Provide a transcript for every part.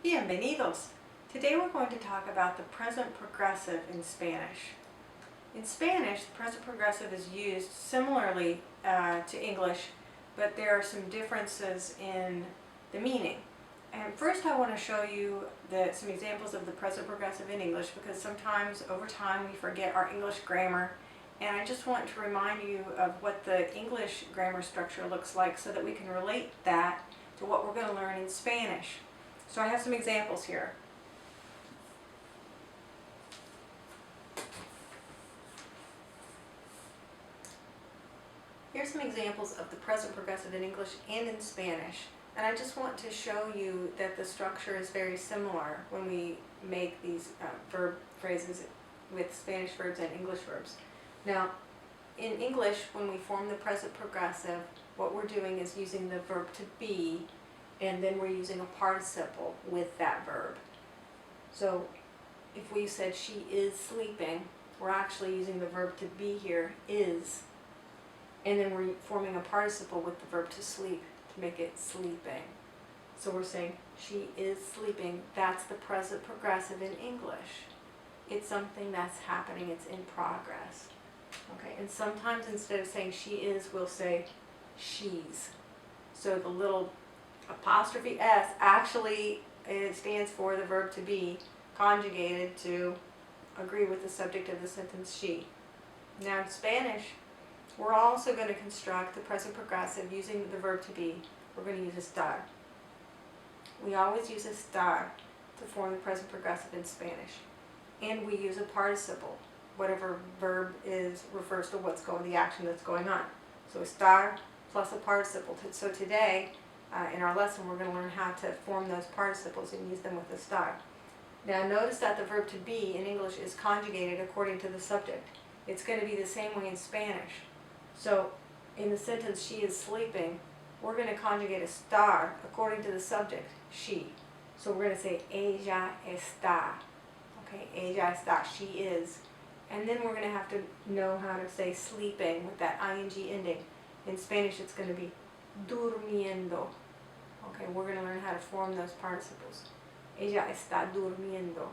Bienvenidos! Today we're going to talk about the present progressive in Spanish. In Spanish, the present progressive is used similarly to English, but there are some differences in the meaning. And first I want to show you some examples of the present progressive in English, because sometimes over time we forget our English grammar, and I just want to remind you of what the English grammar structure looks like so that we can relate that to what we're going to learn in Spanish. So I have some examples here. Here's some examples of the present progressive in English and in Spanish. And I just want to show you that the structure is very similar when we make these verb phrases with Spanish verbs and English verbs. Now, in English, when we form the present progressive, what we're doing is using the verb to be, and then we're using a participle with that verb. So if we said she is sleeping, we're actually using the verb to be here, is, and then we're forming a participle with the verb to sleep to make it sleeping. So we're saying she is sleeping. That's the present progressive in English. It's something that's happening, it's in progress. Okay, and sometimes instead of saying she is, we'll say she's. So the little apostrophe S actually stands for the verb to be conjugated to agree with the subject of the sentence she. Now in Spanish, we're also going to construct the present progressive using the verb to be. We're going to use estar. We always use estar to form the present progressive in Spanish. And we use a participle. Whatever verb refers to the action that's going on. So estar plus a participle. So today, in our lesson, we're going to learn how to form those participles and use them with estar. Now notice that the verb to be in English is conjugated according to the subject. It's going to be the same way in Spanish. So in the sentence, she is sleeping, we're going to conjugate estar according to the subject, she. So we're going to say ella está. Okay, ella está, she is. And then we're going to have to know how to say sleeping with that ing ending. In Spanish, it's going to be durmiendo. Okay, we're going to learn how to form those participles. Ella está durmiendo.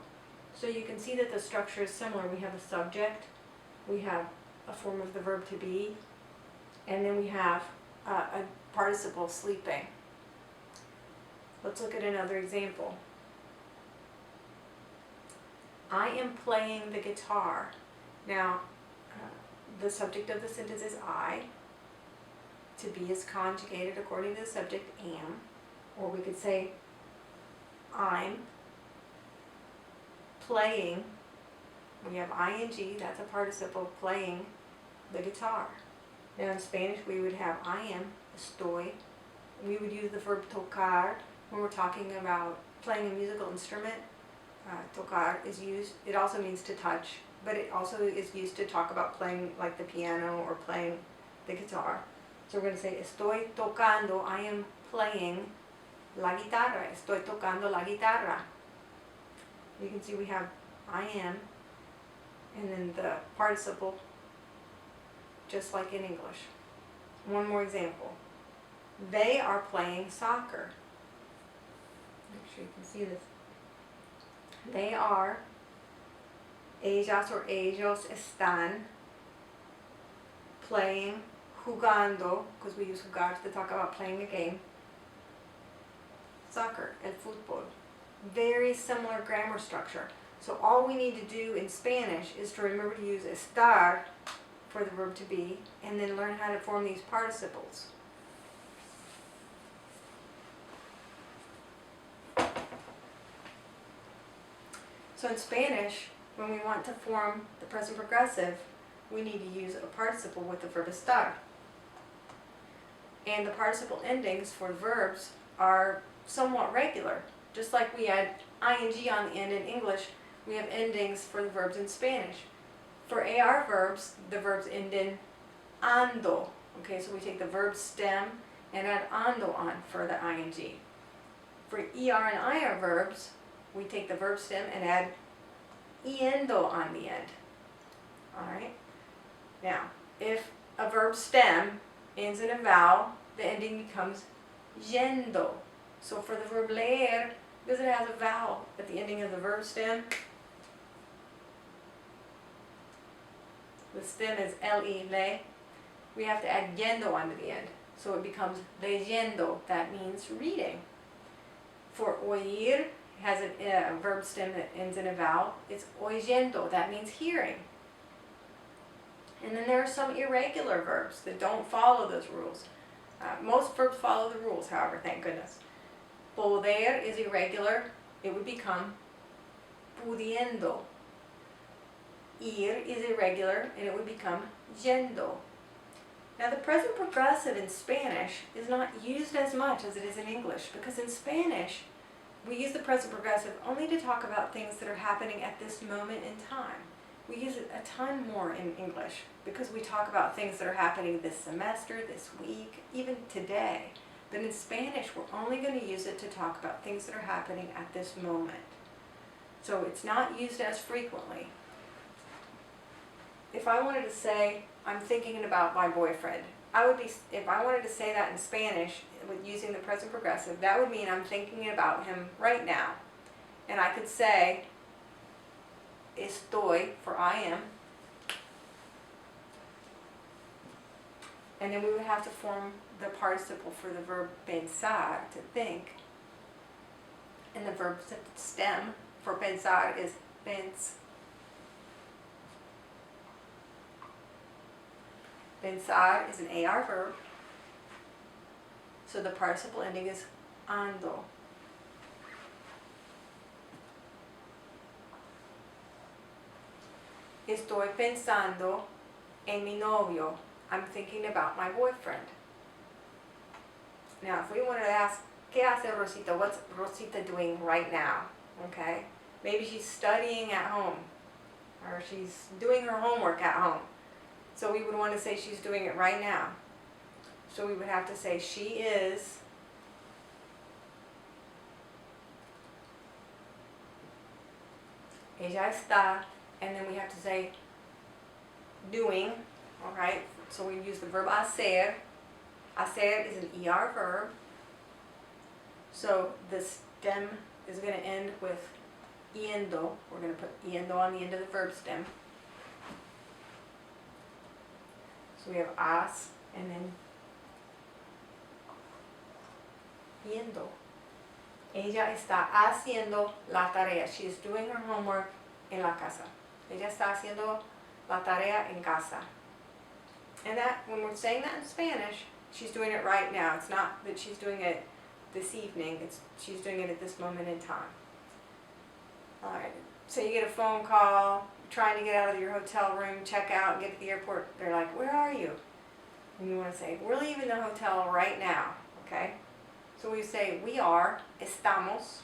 So you can see that the structure is similar. We have a subject, we have a form of the verb to be, and then we have a participle, sleeping. Let's look at another example. I am playing the guitar. Now, the subject of the sentence is I. To be is conjugated according to the subject, am. Or we could say, I'm playing. We have ing, that's a participle, playing the guitar. Now in Spanish we would have I am, estoy. We would use the verb tocar when we're talking about playing a musical instrument. Tocar is used, it also means to touch, but it also is used to talk about playing like the piano or playing the guitar. So we're going to say, estoy tocando, I am playing la guitarra, estoy tocando la guitarra. You can see we have I am, and then the participle, just like in English. One more example. They are playing soccer. Make sure you can see this. They are, ellas or ellos están playing, jugando, because we use jugar to talk about playing a game, soccer, el fútbol. Very similar grammar structure. So all we need to do in Spanish is to remember to use estar for the verb to be, and then learn how to form these participles. So in Spanish, when we want to form the present progressive, we need to use a participle with the verb estar. And the participle endings for verbs are somewhat regular. Just like we had ing on the end in English, we have endings for the verbs in Spanish. For AR verbs, the verbs end in ando. Okay, so we take the verb stem and add ando on for the ing. For ER and IR verbs, we take the verb stem and add yendo on the end. Alright? Now, if a verb stem ends in a vowel, the ending becomes yendo. So for the verb leer, because it has a vowel at the ending of the verb stem. The stem is L-E, le. We have to add yendo onto the end. So it becomes leyendo. That means reading. For oír, has a verb stem that ends in a vowel. It's oyendo. That means hearing. And then there are some irregular verbs that don't follow those rules. Most verbs follow the rules, however, thank goodness. Poder is irregular. It would become pudiendo. Ir is irregular, and it would become yendo. Now, the present progressive in Spanish is not used as much as it is in English, because in Spanish, we use the present progressive only to talk about things that are happening at this moment in time. We use it a ton more in English, because we talk about things that are happening this semester, this week, even today. But in Spanish, we're only going to use it to talk about things that are happening at this moment. So it's not used as frequently. If I wanted to say, I'm thinking about my boyfriend, if I wanted to say that in Spanish with using the present progressive, that would mean I'm thinking about him right now. And I could say, estoy, for I am. And then we would have to form the participle for the verb pensar, to think. And the verb stem for pensar is pens. Pensar is an AR verb, so the participle ending is ando. Estoy pensando en mi novio. I'm thinking about my boyfriend. Now, if we wanted to ask, ¿Qué hace Rosita? What's Rosita doing right now? Okay? Maybe she's studying at home, or she's doing her homework at home. So we would want to say she's doing it right now. So we would have to say she is ella está, and then we have to say doing, all right? So we use the verb hacer. Hacer is an ER verb. So the stem is going to end with yendo. We're going to put yendo on the end of the verb stem. So we have as and then yendo. Ella está haciendo la tarea. She is doing her homework en la casa. Ella está haciendo la tarea en casa. And that, when we're saying that in Spanish, she's doing it right now. It's not that she's doing it this evening. She's doing it at this moment in time. All right. So you get a phone call, trying to get out of your hotel room, check out, get to the airport. They're like, where are you? And you want to say, we're leaving the hotel right now. Okay? So we say, we are, estamos.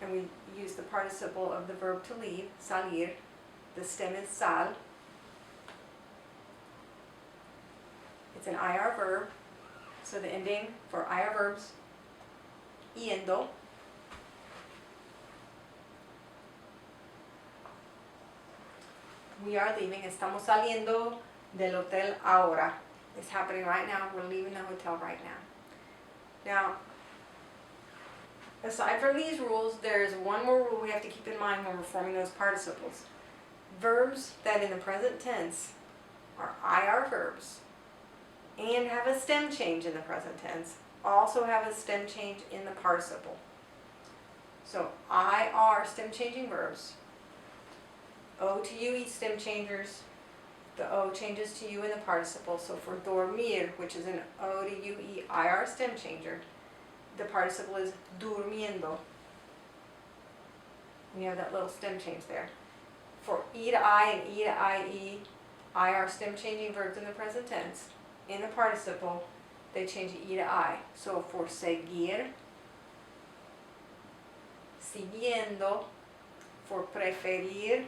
And we use the participle of the verb to leave, salir. The stem is sal. It's an IR verb. So the ending for IR verbs, yendo. We are leaving. Estamos saliendo del hotel ahora. It's happening right now. We're leaving the hotel right now. Now, aside from these rules, there's one more rule we have to keep in mind when we're forming those participles. Verbs that in the present tense are IR verbs and have a stem change in the present tense also have a stem change in the participle. So IR stem changing verbs, O to UE stem changers, the O changes to U in the participle. So for dormir, which is an O to UE IR stem changer, the participle is durmiendo. And you have that little stem change there. For E to I and E to IE, IR stem changing verbs in the present tense, in the participle, they change E to I. So for seguir, siguiendo, for preferir,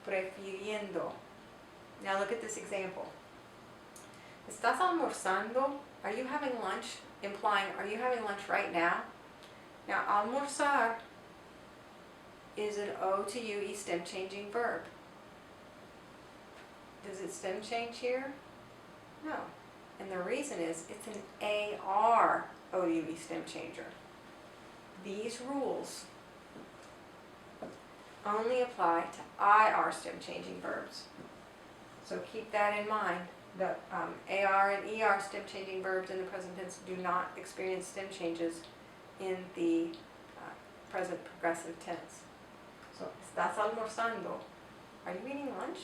prefiriendo. Now look at this example. ¿Estás almorzando? Are you having lunch? Implying, are you having lunch right now? Now, almorzar is an O to UE stem changing verb. Does it stem change here? No. And the reason is it's an AR OUE stem changer. These rules only apply to IR stem changing verbs. So keep that in mind. The AR and ER stem changing verbs in the present tense do not experience stem changes in the present progressive tense. So, ¿estás almorzando? Are you eating lunch?